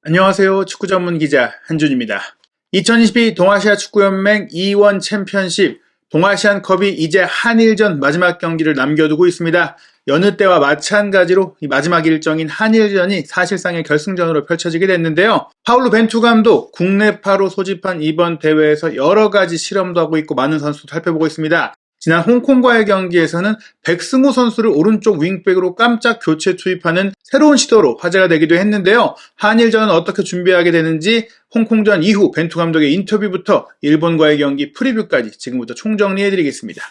안녕하세요. 축구 전문 기자 한준입니다. 2022 동아시아 축구연맹 E1 챔피언십 동아시안컵이 이제 한일전 마지막 경기를 남겨두고 있습니다. 여느 때와 마찬가지로 이 마지막 일정인 한일전이 사실상의 결승전으로 펼쳐지게 됐는데요. 파울루 벤투 감독 국내파로 소집한 이번 대회에서 여러 가지 실험도 하고 있고 많은 선수도 살펴보고 있습니다. 지난 홍콩과의 경기에서는 백승호 선수를 오른쪽 윙백으로 깜짝 교체 투입하는 새로운 시도로 화제가 되기도 했는데요. 한일전은 어떻게 준비하게 되는지 홍콩전 이후 벤투 감독의 인터뷰부터 일본과의 경기 프리뷰까지 지금부터 총정리해드리겠습니다.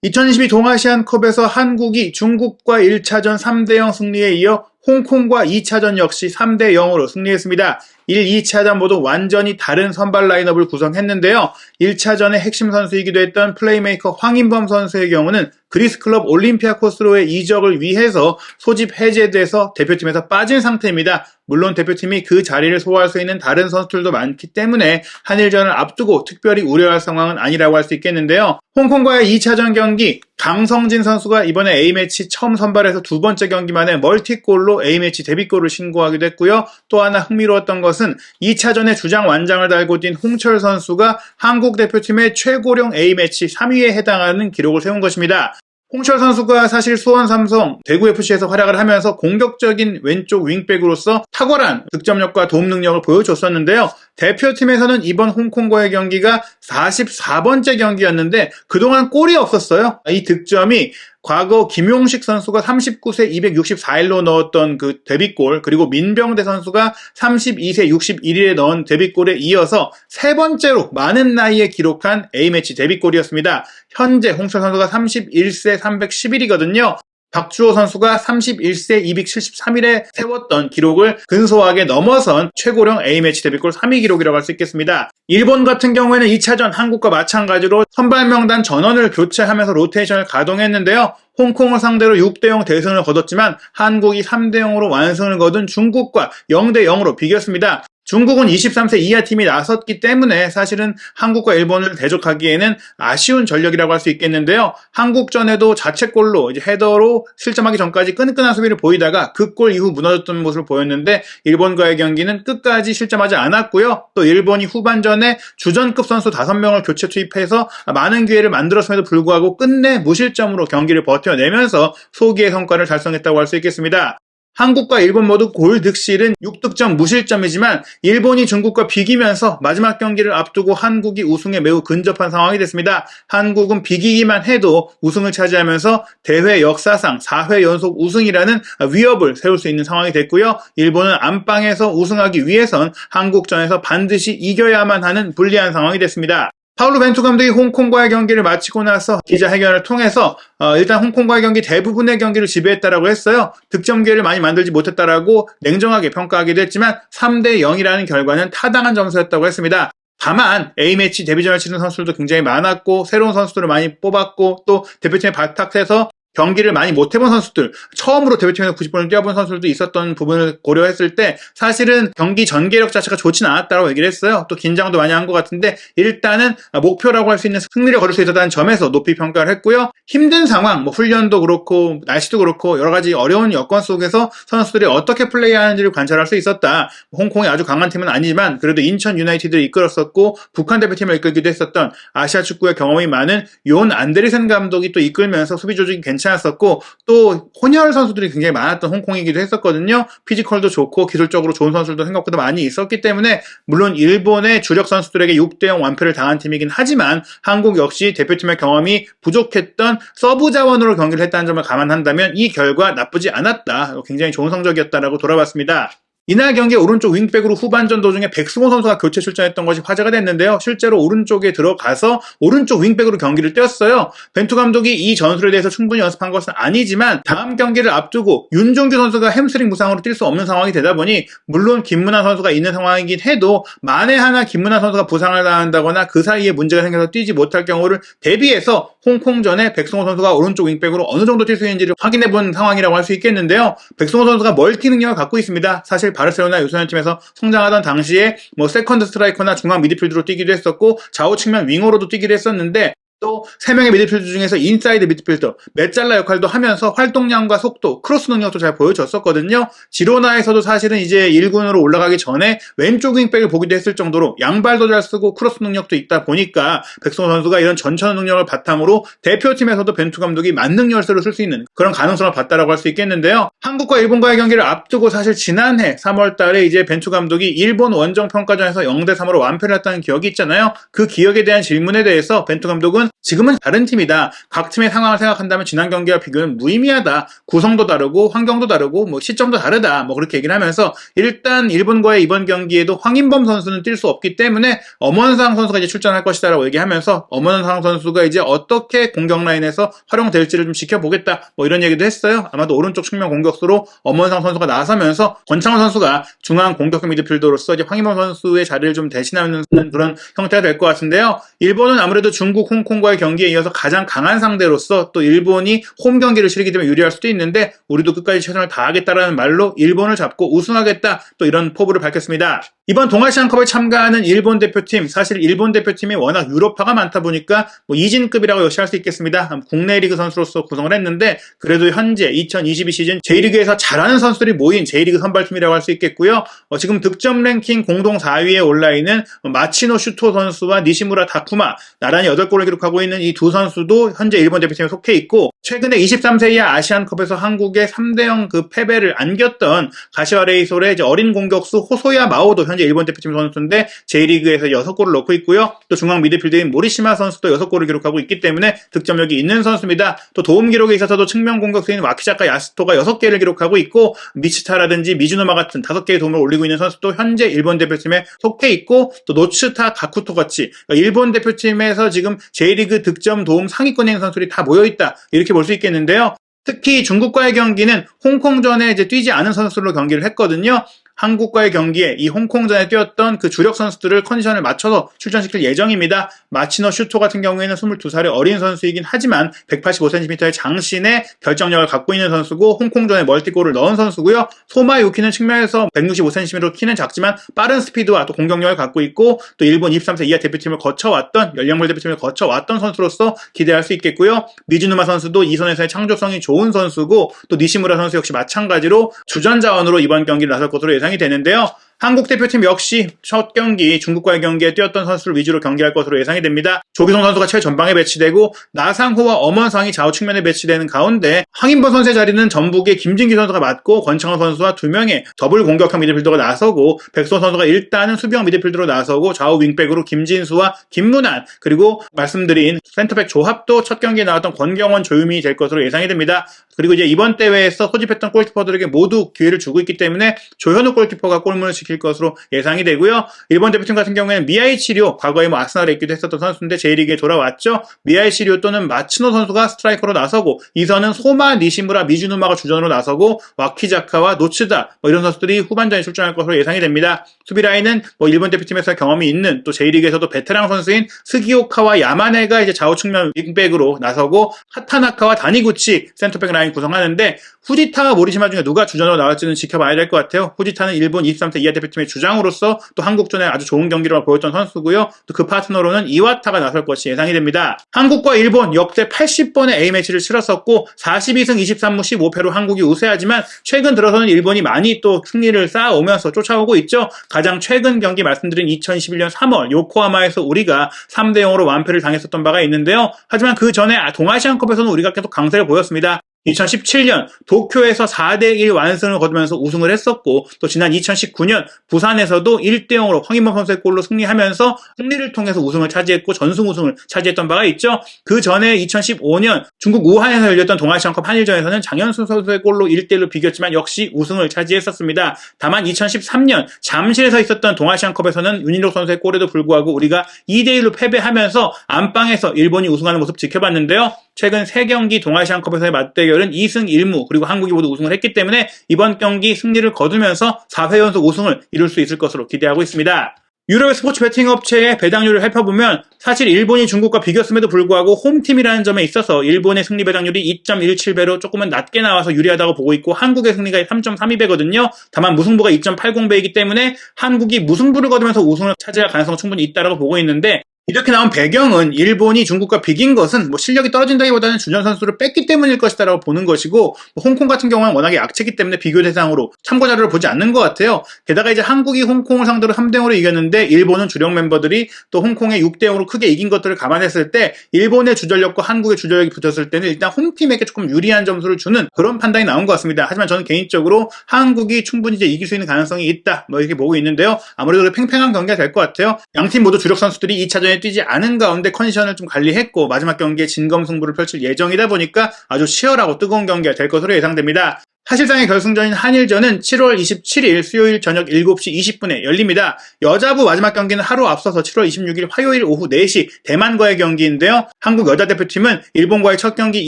2022 동아시안컵에서 한국이 중국과 1차전 3대0 승리에 이어 홍콩과 2차전 역시 3대0으로 승리했습니다. 1, 2차전 모두 완전히 다른 선발 라인업을 구성했는데요. 1차전의 핵심 선수이기도 했던 플레이메이커 황인범 선수의 경우는 그리스 클럽 올림피아코스로의 이적을 위해서 소집 해제돼서 대표팀에서 빠진 상태입니다. 물론 대표팀이 그 자리를 소화할 수 있는 다른 선수들도 많기 때문에 한일전을 앞두고 특별히 우려할 상황은 아니라고 할 수 있겠는데요. 홍콩과의 2차전 경기 강성진 선수가 이번에 A매치 처음 선발해서 두 번째 경기 만에 멀티골로 A매치 데뷔골을 신고하기도 했고요. 또 하나 흥미로웠던 것은 2차전에 주장 완장을 달고 뛴 홍철 선수가 한국 대표팀의 최고령 A매치 3위에 해당하는 기록을 세운 것입니다. 홍철 선수가 사실 수원 삼성, 대구FC에서 활약을 하면서 공격적인 왼쪽 윙백으로서 탁월한 득점력과 도움 능력을 보여줬었는데요. 대표팀에서는 이번 홍콩과의 경기가 44번째 경기였는데 그동안 골이 없었어요. 이 득점이 과거 김용식 선수가 39세 264일로 넣었던 그 데뷔골, 그리고 민병대 선수가 32세 61일에 넣은 데뷔골에 이어서 세 번째로 많은 나이에 기록한 A매치 데뷔골이었습니다. 현재 홍철 선수가 31세 311이거든요. 박주호 선수가 31세 273일에 세웠던 기록을 근소하게 넘어선 최고령 A매치 데뷔골 3위 기록이라고 할 수 있겠습니다. 일본 같은 경우에는 2차전 한국과 마찬가지로 선발 명단 전원을 교체하면서 로테이션을 가동했는데요. 홍콩을 상대로 6대0 대승을 거뒀지만 한국이 3대0으로 완승을 거둔 중국과 0대0으로 비겼습니다. 중국은 23세 이하 팀이 나섰기 때문에 사실은 한국과 일본을 대적하기에는 아쉬운 전력이라고 할 수 있겠는데요. 한국전에도 자책골로 이제 헤더로 실점하기 전까지 끈끈한 수비를 보이다가 그 골 이후 무너졌던 모습을 보였는데 일본과의 경기는 끝까지 실점하지 않았고요. 또 일본이 후반전에 주전급 선수 5명을 교체 투입해서 많은 기회를 만들었음에도 불구하고 끝내 무실점으로 경기를 버텨내면서 소기의 성과를 달성했다고 할 수 있겠습니다. 한국과 일본 모두 골 득실은 6득점 무실점이지만 일본이 중국과 비기면서 마지막 경기를 앞두고 한국이 우승에 매우 근접한 상황이 됐습니다. 한국은 비기기만 해도 우승을 차지하면서 대회 역사상 4회 연속 우승이라는 위협을 세울 수 있는 상황이 됐고요. 일본은 안방에서 우승하기 위해선 한국전에서 반드시 이겨야만 하는 불리한 상황이 됐습니다. 파울루 벤투 감독이 홍콩과의 경기를 마치고 나서 기자회견을 통해서 일단 홍콩과의 경기 대부분의 경기를 지배했다라고 했어요. 득점 기회를 많이 만들지 못했다라고 냉정하게 평가하기도 했지만 3대0이라는 결과는 타당한 점수였다고 했습니다. 다만 A매치 데뷔전을 치른 선수들도 굉장히 많았고 새로운 선수들을 많이 뽑았고 또 대표팀에 발탁해서 경기를 많이 못 해본 선수들, 처음으로 대표팀에서 90분을 뛰어본 선수들도 있었던 부분을 고려했을 때 사실은 경기 전개력 자체가 좋지는 않았다고 얘기를 했어요. 또 긴장도 많이 한 것 같은데 일단은 목표라고 할 수 있는 승리를 거둘 수 있었다는 점에서 높이 평가를 했고요. 힘든 상황, 훈련도 그렇고 날씨도 그렇고 여러 가지 어려운 여건 속에서 선수들이 어떻게 플레이하는지를 관찰할 수 있었다. 홍콩이 아주 강한 팀은 아니지만 그래도 인천 유나이티드를 이끌었었고 북한 대표팀을 이끌기도 했었던 아시아 축구의 경험이 많은 용 안데르센 감독이 또 이끌면서 수비 조직이 괜찮았었고 또 혼혈 선수들이 굉장히 많았던 홍콩이기도 했었거든요. 피지컬도 좋고 기술적으로 좋은 선수들도 생각보다 많이 있었기 때문에 물론 일본의 주력 선수들에게 6대0 완패를 당한 팀이긴 하지만 한국 역시 대표팀의 경험이 부족했던 서브 자원으로 경기를 했다는 점을 감안한다면 이 결과 나쁘지 않았다. 굉장히 좋은 성적이었다라고 돌아봤습니다. 이날 경기 오른쪽 윙백으로 후반전 도중에 백승호 선수가 교체 출전했던 것이 화제가 됐는데요. 실제로 오른쪽에 들어가서 오른쪽 윙백으로 경기를 뛰었어요. 벤투 감독이 이 전술에 대해서 충분히 연습한 것은 아니지만 다음 경기를 앞두고 윤종규 선수가 햄스트링 부상으로 뛸 수 없는 상황이 되다 보니 물론 김문환 선수가 있는 상황이긴 해도 만에 하나 김문환 선수가 부상을 당한다거나 그 사이에 문제가 생겨서 뛰지 못할 경우를 대비해서 홍콩전에 백승호 선수가 오른쪽 윙백으로 어느 정도 뛸 수 있는지를 확인해본 상황이라고 할 수 있겠는데요. 백승호 선수가 멀티 능력을 갖고 있습니다. 사실 바르셀로나 유소년팀에서 성장하던 당시에 세컨드 스트라이커나 중앙 미드필드로 뛰기도 했었고 좌우 측면 윙어로도 뛰기도 했었는데 또 3명의 미드필더 중에서 인사이드 미드필더, 메잘라 역할도 하면서 활동량과 속도, 크로스 능력도 잘 보여줬었거든요. 지로나에서도 사실은 이제 1군으로 올라가기 전에 왼쪽 윙백을 보기도 했을 정도로 양발도 잘 쓰고 크로스 능력도 있다 보니까 백승호 선수가 이런 전천 능력을 바탕으로 대표팀에서도 벤투 감독이 만능 열쇠로 쓸 수 있는 그런 가능성을 봤다라고 할 수 있겠는데요. 한국과 일본과의 경기를 앞두고 사실 지난해 3월 달에 이제 벤투 감독이 일본 원정 평가전에서 0대3으로 완패를 했다는 기억이 있잖아요. 그 기억에 대한 질문에 대해서 벤투 감독은 지금은 다른 팀이다. 각 팀의 상황을 생각한다면 지난 경기와 비교는 무의미하다. 구성도 다르고 환경도 다르고 시점도 다르다. 그렇게 얘기를 하면서 일단 일본과의 이번 경기에도 황인범 선수는 뛸 수 없기 때문에 엄원상 선수가 이제 출전할 것이다라고 얘기하면서 엄원상 선수가 이제 어떻게 공격 라인에서 활용될지를 좀 지켜보겠다. 이런 얘기도 했어요. 아마도 오른쪽 측면 공격수로 엄원상 선수가 나서면서 권창훈 선수가 중앙 공격형 미드필더로서 이제 황인범 선수의 자리를 좀 대신하는 그런 형태가 될 것 같은데요. 일본은 아무래도 중국, 홍콩과의 경기에 이어서 가장 강한 상대로서 또 일본이 홈 경기를 치르기 때문에 유리할 수도 있는데 우리도 끝까지 최선을 다하겠다라는 말로 일본을 잡고 우승하겠다 또 이런 포부를 밝혔습니다. 이번 동아시안컵에 참가하는 일본 대표팀, 사실 일본 대표팀이 워낙 유럽파가 많다 보니까 이진급이라고 역시 할 수 있겠습니다. 국내 리그 선수로서 구성을 했는데 그래도 현재 2022 시즌 J리그에서 잘하는 선수들이 모인 J리그 선발팀이라고 할 수 있겠고요. 지금 득점 랭킹 공동 4위에 올라있는 마치노 슈토 선수와 니시무라 다쿠마, 나란히 8골을 기록하고 있는 이 두 선수도 현재 일본 대표팀에 속해 있고 최근에 23세 이하 아시안컵에서 한국의 3대0 그 패배를 안겼던 가시와 레이솔의 어린 공격수 호소야 마오도 현재 일본 대표팀 선수인데 J리그에서 6골을 넣고 있고요. 또 중앙 미드필더인 모리시마 선수도 6골을 기록하고 있기 때문에 득점력이 있는 선수입니다. 또 도움 기록에 있어서도 측면 공격수인 와키자카 야스토가 6개를 기록하고 있고 미치타라든지 미즈노마 같은 5개의 도움을 올리고 있는 선수도 현재 일본 대표팀에 속해 있고 또 노츠타 가쿠토 같이 일본 대표팀에서 지금 J리그 득점 도움 상위권에 있는 선수들이 다 모여있다 이렇게 볼 수 있겠는데요. 특히 중국과의 경기는 홍콩전에 이제 뛰지 않은 선수들로 경기를 했거든요. 한국과의 경기에 이 홍콩전에 뛰었던 그 주력 선수들을 컨디션을 맞춰서 출전시킬 예정입니다. 마치노 슈토 같은 경우에는 22살의 어린 선수이긴 하지만 185cm의 장신의 결정력을 갖고 있는 선수고 홍콩전에 멀티골을 넣은 선수고요. 소마 유키는 측면에서 165cm로 키는 작지만 빠른 스피드와 또 공격력을 갖고 있고 또 일본 23세 이하 대표팀을 거쳐왔던 연령별 대표팀을 거쳐왔던 선수로서 기대할 수 있겠고요. 미즈누마 선수도 이 선에서의 창조성이 좋은 선수고 또 니시무라 선수 역시 마찬가지로 주전 자원으로 이번 경기를 나설 것으로 예상이 되는데요. 한국 대표팀 역시 첫 경기 중국과의 경기에 뛰었던 선수를 위주로 경기할 것으로 예상이 됩니다. 조기성 선수가 최전방에 배치되고 나상호와 엄원상이 좌우 측면에 배치되는 가운데 황인범 선수의 자리는 전북의 김진기 선수가 맡고 권창훈 선수와 2명의 더블 공격형 미드필더가 나서고 백소 선수가 일단은 수비형 미드필더로 나서고 좌우 윙백으로 김진수와 김문환 그리고 말씀드린 센터백 조합도 첫 경기에 나왔던 권경원, 조유민이 될 것으로 예상이 됩니다. 그리고 이제 이번 대회에서 소집했던 골키퍼들에게 모두 기회를 주고 있기 때문에 조현우 골키퍼가 골문을 지킬 것으로 예상이 되고요. 일본 대표팀 같은 경우에는 미야이치리오, 과거에 아스날에 있기도 했었던 선수인데 J리그에 돌아왔죠. 미야이치리오 또는 마츠노 선수가 스트라이커로 나서고 이선은 소마, 니시무라, 미즈누마가 주전으로 나서고 와키자카와 노츠다 이런 선수들이 후반전에 출전할 것으로 예상이 됩니다. 수비 라인은 일본 대표팀에서 경험이 있는 또 J리그에서도 베테랑 선수인 스기오카와 야마네가 이제 좌우 측면 윙백으로 나서고 하타나카와 다니구치 센터백 라인 구성하는데 후지타와 모리시마 중에 누가 주전으로 나올지는 지켜봐야 될 것 같아요. 후지타는 일본 23세 이하 대표팀의 주장으로서 또 한국전에 아주 좋은 경기를 보였던 선수고요. 또 그 파트너로는 이와타가 나설 것이 예상이 됩니다. 한국과 일본 역대 80번의 A매치를 치렀었고 42승 23무 15패로 한국이 우세하지만 최근 들어서는 일본이 많이 또 승리를 쌓아오면서 쫓아오고 있죠. 가장 최근 경기 말씀드린 2021년 3월 요코하마에서 우리가 3대0으로 완패를 당했었던 바가 있는데요. 하지만 그 전에 동아시안컵에서는 우리가 계속 강세를 보였습니다. 2017년 도쿄에서 4대1 완승을 거두면서 우승을 했었고 또 지난 2019년 부산에서도 1대0으로 황인범 선수의 골로 승리하면서 승리를 통해서 우승을 차지했고 전승 우승을 차지했던 바가 있죠. 그 전에 2015년 중국 우한에서 열렸던 동아시안컵 한일전에서는 장현수 선수의 골로 1대1로 비겼지만 역시 우승을 차지했었습니다. 다만 2013년 잠실에서 있었던 동아시안컵에서는 윤인록 선수의 골에도 불구하고 우리가 2대1로 패배하면서 안방에서 일본이 우승하는 모습 지켜봤는데요. 최근 3경기 동아시안컵에서의 맞대결은 2승 1무 그리고 한국이 모두 우승을 했기 때문에 이번 경기 승리를 거두면서 4회 연속 우승을 이룰 수 있을 것으로 기대하고 있습니다. 유럽의 스포츠 베팅 업체의 배당률을 살펴보면 사실 일본이 중국과 비겼음에도 불구하고 홈팀이라는 점에 있어서 일본의 승리 배당률이 2.17배로 조금은 낮게 나와서 유리하다고 보고 있고 한국의 승리가 3.32배거든요. 다만 무승부가 2.80배이기 때문에 한국이 무승부를 거두면서 우승을 차지할 가능성은 충분히 있다고 보고 있는데 이렇게 나온 배경은 일본이 중국과 비긴 것은 실력이 떨어진다기보다는 주전 선수를 뺐기 때문일 것이다라고 보는 것이고, 홍콩 같은 경우는 워낙에 약체기 때문에 비교 대상으로 참고 자료를 보지 않는 것 같아요. 게다가 이제 한국이 홍콩을 상대로 3대0으로 이겼는데 일본은 주력 멤버들이 또 홍콩에 6대0으로 크게 이긴 것들을 감안했을 때 일본의 주전력과 한국의 주전력이 붙었을 때는 일단 홈팀에게 조금 유리한 점수를 주는 그런 판단이 나온 것 같습니다. 하지만 저는 개인적으로 한국이 충분히 이제 이길 수 있는 가능성이 있다 이렇게 보고 있는데요. 아무래도 팽팽한 경기가 될 것 같아요. 양팀 모두 주력 선수들이 2차전에 뛰지 않은 가운데 컨디션을 좀 관리했고 마지막 경기에 진검승부를 펼칠 예정이다 보니까 아주 치열하고 뜨거운 경기가 될 것으로 예상됩니다. 사실상의 결승전인 한일전은 7월 27일 수요일 저녁 7시 20분에 열립니다. 여자부 마지막 경기는 하루 앞서서 7월 26일 화요일 오후 4시 대만과의 경기인데요. 한국 여자대표팀은 일본과의 첫 경기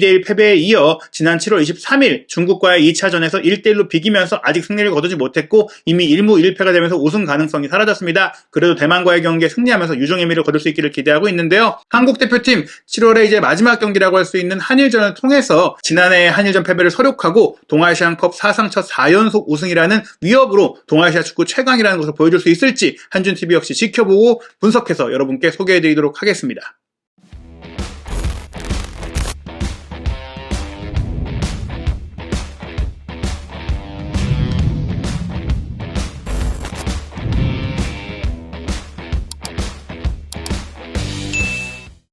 2대1 패배에 이어 지난 7월 23일 중국과의 2차전에서 1대1로 비기면서 아직 승리를 거두지 못했고 이미 1무 1패가 되면서 우승 가능성이 사라졌습니다. 그래도 대만과의 경기에 승리하면서 유종의 미를 거둘 수 있기를 기대하고 있는데요. 한국 대표팀 7월에 이제 마지막 경기라고 할 수 있는 한일전을 통해서 지난해 한일전 패배를 서력하고 동아시안컵 사상 첫 4연속 우승이라는 위협으로 동아시아 축구 최강이라는 것을 보여줄 수 있을지 한준TV 역시 지켜보고 분석해서 여러분께 소개해드리도록 하겠습니다.